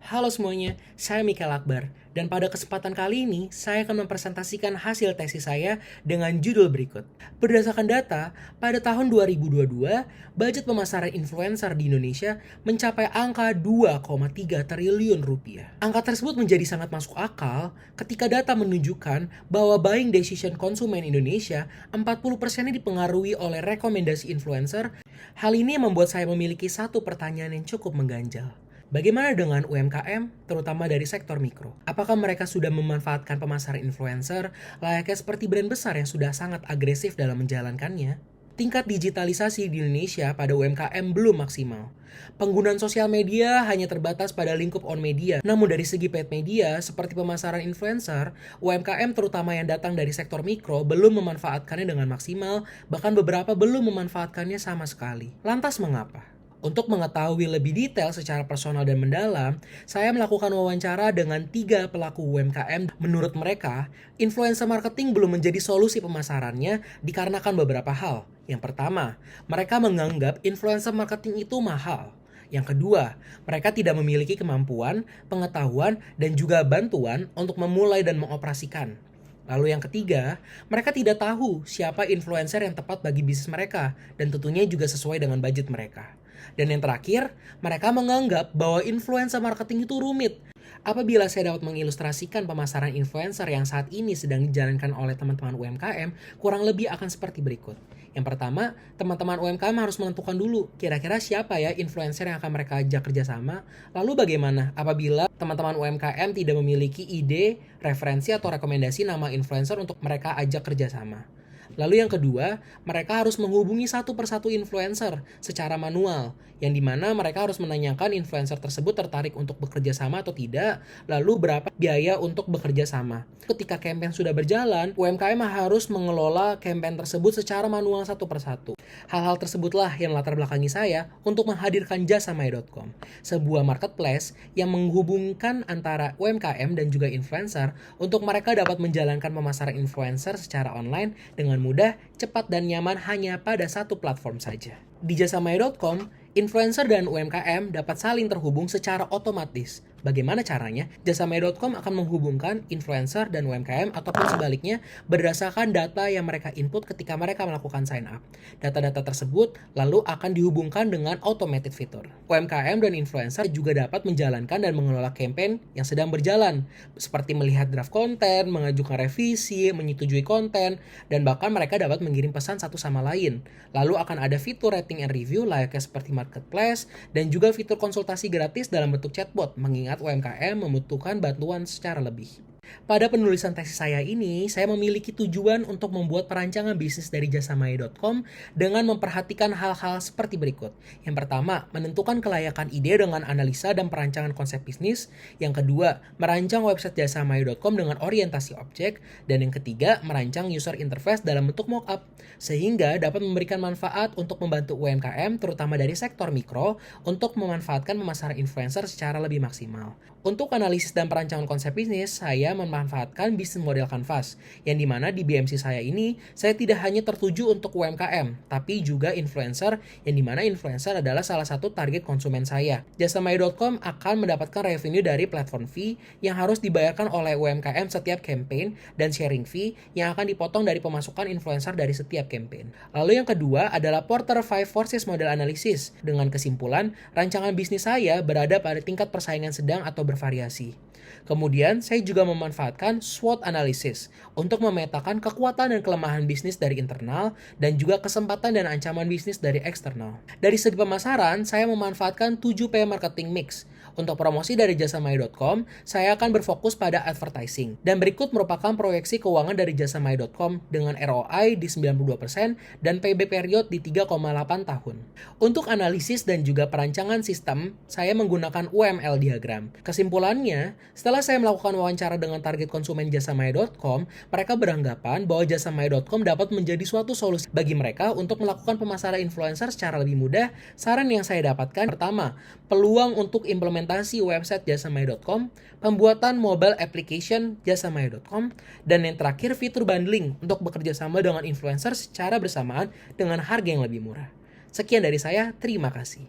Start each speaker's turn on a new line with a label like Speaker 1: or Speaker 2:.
Speaker 1: Halo semuanya, saya Mikael Akbar, dan pada kesempatan kali ini saya akan mempresentasikan hasil tesis saya dengan judul berikut. Berdasarkan data, pada tahun 2022, budget pemasaran influencer di Indonesia mencapai angka 2,3 triliun rupiah. Angka tersebut menjadi sangat masuk akal ketika data menunjukkan bahwa buying decision konsumen Indonesia 40%-nya dipengaruhi oleh rekomendasi influencer. Hal ini membuat saya memiliki satu pertanyaan yang cukup mengganjal. Bagaimana dengan UMKM, terutama dari sektor mikro? Apakah mereka sudah memanfaatkan pemasaran influencer layaknya seperti brand besar yang sudah sangat agresif dalam menjalankannya? Tingkat digitalisasi di Indonesia pada UMKM belum maksimal. Penggunaan sosial media hanya terbatas pada lingkup on media. Namun dari segi paid media, seperti pemasaran influencer, UMKM terutama yang datang dari sektor mikro belum memanfaatkannya dengan maksimal, bahkan beberapa belum memanfaatkannya sama sekali. Lantas mengapa? Untuk mengetahui lebih detail secara personal dan mendalam, saya melakukan wawancara dengan 3 pelaku UMKM. Menurut mereka, influencer marketing belum menjadi solusi pemasarannya dikarenakan beberapa hal. Yang pertama, mereka menganggap influencer marketing itu mahal. Yang kedua, mereka tidak memiliki kemampuan, pengetahuan, dan juga bantuan untuk memulai dan mengoperasikan. Lalu yang ketiga, mereka tidak tahu siapa influencer yang tepat bagi bisnis mereka dan tentunya juga sesuai dengan budget mereka. Dan yang terakhir, mereka menganggap bahwa influencer marketing itu rumit. Apabila saya dapat mengilustrasikan pemasaran influencer yang saat ini sedang dijalankan oleh teman-teman UMKM, kurang lebih akan seperti berikut. Yang pertama, teman-teman UMKM harus menentukan dulu kira-kira siapa ya influencer yang akan mereka ajak kerjasama. Lalu bagaimana apabila teman-teman UMKM tidak memiliki ide, referensi, atau rekomendasi nama influencer untuk mereka ajak kerjasama. Lalu yang kedua, mereka harus menghubungi satu persatu influencer secara manual, yang dimana mereka harus menanyakan influencer tersebut tertarik untuk bekerja sama atau tidak, lalu berapa biaya untuk bekerja sama. Ketika campaign sudah berjalan, UMKM harus mengelola campaign tersebut secara manual satu persatu. Hal-hal tersebutlah yang latar belakangi saya untuk menghadirkan jasamaya.com, sebuah marketplace yang menghubungkan antara UMKM dan juga influencer untuk mereka dapat menjalankan pemasaran influencer secara online dengan mudah, cepat, dan nyaman hanya pada satu platform saja. Di jasamaya.com, influencer dan UMKM dapat saling terhubung secara otomatis. Bagaimana caranya? Jasamaya.com akan menghubungkan influencer dan UMKM ataupun sebaliknya berdasarkan data yang mereka input ketika mereka melakukan sign up. Data-data tersebut lalu akan dihubungkan dengan automated fitur. UMKM dan influencer juga dapat menjalankan dan mengelola campaign yang sedang berjalan, seperti melihat draft konten, mengajukan revisi, menyetujui konten, dan bahkan mereka dapat mengirim pesan satu sama lain. Lalu akan ada fitur rating and review layaknya seperti marketplace dan juga fitur konsultasi gratis dalam bentuk chatbot, mengingat UMKM membutuhkan bantuan secara lebih. Pada penulisan tesis saya ini, saya memiliki tujuan untuk membuat perancangan bisnis dari jasamaya.com dengan memperhatikan hal-hal seperti berikut. Yang pertama, menentukan kelayakan ide dengan analisa dan perancangan konsep bisnis. Yang kedua, merancang website jasamaya.com dengan orientasi objek. Dan yang ketiga, merancang user interface dalam bentuk mockup, sehingga dapat memberikan manfaat untuk membantu UMKM, terutama dari sektor mikro, untuk memanfaatkan pemasaran influencer secara lebih maksimal. Untuk analisis dan perancangan konsep bisnis, saya memanfaatkan bisnis model Canvas, yang dimana di BMC saya ini, saya tidak hanya tertuju untuk UMKM, tapi juga influencer, yang dimana influencer adalah salah satu target konsumen saya. Jasamaya.com akan mendapatkan revenue dari platform fee yang harus dibayarkan oleh UMKM setiap campaign, dan sharing fee yang akan dipotong dari pemasukan influencer dari setiap campaign. Lalu yang kedua adalah Porter 5 Forces Model Analysis, dengan kesimpulan, rancangan bisnis saya berada pada tingkat persaingan sedang atau bervariasi. Kemudian, saya juga memanfaatkan SWOT analysis untuk memetakan kekuatan dan kelemahan bisnis dari internal dan juga kesempatan dan ancaman bisnis dari eksternal. Dari segi pemasaran, saya memanfaatkan 7P marketing mix. Untuk promosi dari jasamaya.com, saya akan berfokus pada advertising. Dan berikut merupakan proyeksi keuangan dari jasamaya.com dengan ROI di 92% dan payback period di 3,8 tahun. Untuk analisis dan juga perancangan sistem, saya menggunakan UML diagram. Kesimpulannya, setelah saya melakukan wawancara dengan target konsumen jasamaya.com, mereka beranggapan bahwa jasamaya.com dapat menjadi suatu solusi bagi mereka untuk melakukan pemasaran influencer secara lebih mudah. Saran yang saya dapatkan, pertama, peluang untuk implementasi website jasamaya.com, pembuatan mobile application jasamaya.com, dan yang terakhir fitur bundling untuk bekerja sama dengan influencer secara bersamaan dengan harga yang lebih murah. Sekian dari saya, terima kasih.